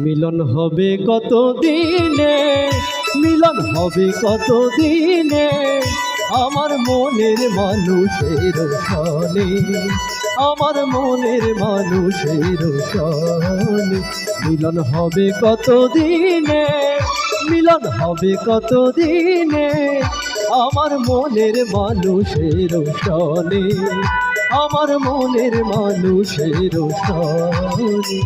মিলন হবে কত দিনে, মিলন হবে কত দিনে, আমার মনের মানুষের সনে, আমার মনের মানুষের সনে। মিলন হবে কত দিনে, মিলন হবে কত দিনে, আমার মনের মানুষের সনে, আমার মনের মানুষের সনে।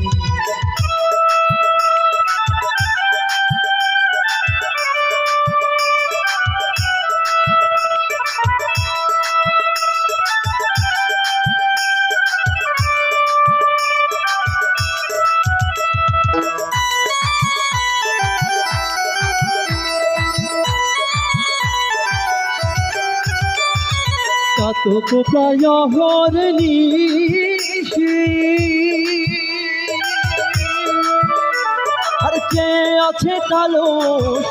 কতক প্রায়হর নিশি আর কে আছে কালো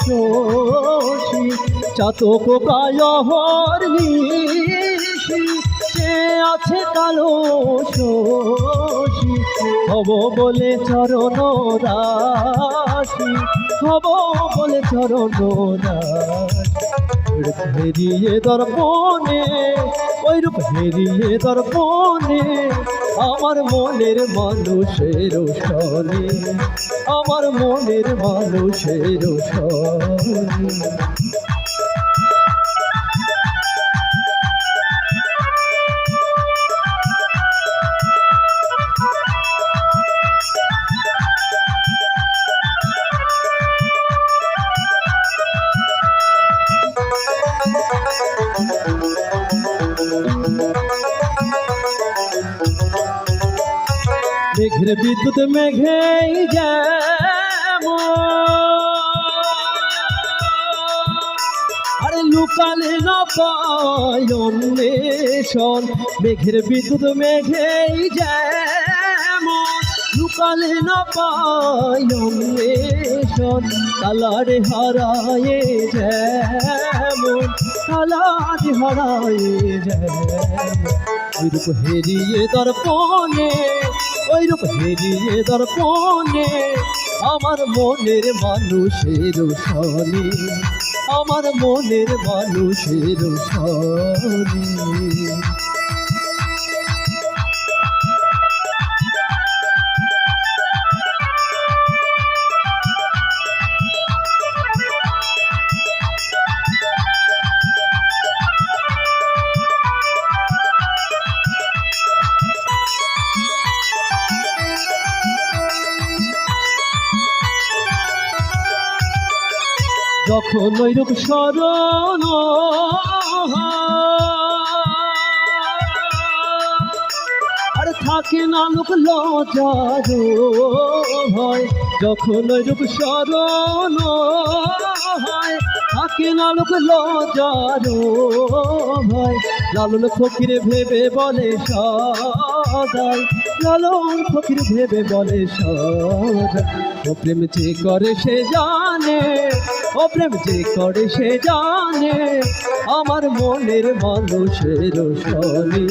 শশী, চাতক প্রায়হর নিশি কে আছে কালো শশী। হব বলে চরণ রাশি, হব বলে চরণ রাশি। হেরিয়ে দর্পণে ওই রূপ হেরিয়ে দর্পণে, আমার মনের মানুষের সনে, আমার মনের মানুষের সনে। মেঘের বিদ্যুৎ মেঘেই যেমন আরে লুকালে না পায় অন্বেষণ। মেঘের বিদ্যুৎ মেঘেই যেমন লুকালে না পায় অন্বেষণ। কালারে হারায়ে যেমন, কালারে হারায়ে যেমন, ওই রূপ হেরিয়ে দর্পণে, ওই রূপ হেরিয়ে দর্পণে, আমার মনের মানুষের সনে, আমার মনের মানুষের সনে। যখন ওই রূপ স্মরণ আর থাকে না লোক লজ্জার হয়। যখন ওই রূপ স্মরণ হয় থাকে না লোক লজ্জার হয়। লালন ফকির ভেবে বলে সদাই, লালন ফকির ভেবে বলে সদাই। ও প্রেম যে করে সে জানে, ও প্রেম যে করে সে জানে, আমার মনের মানুষের সনে,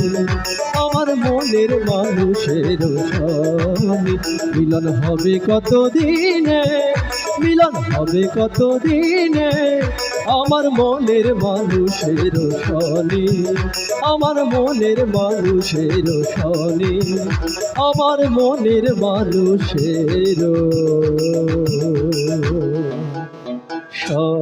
আমার মনের মানুষের সনে। মিলন হবে কত দিনে, মিলন হবে কত দিনে, আমার মনের মানুষের সনে, আমার মনের মানুষের সনে, আমার মনের মানুষের সনে।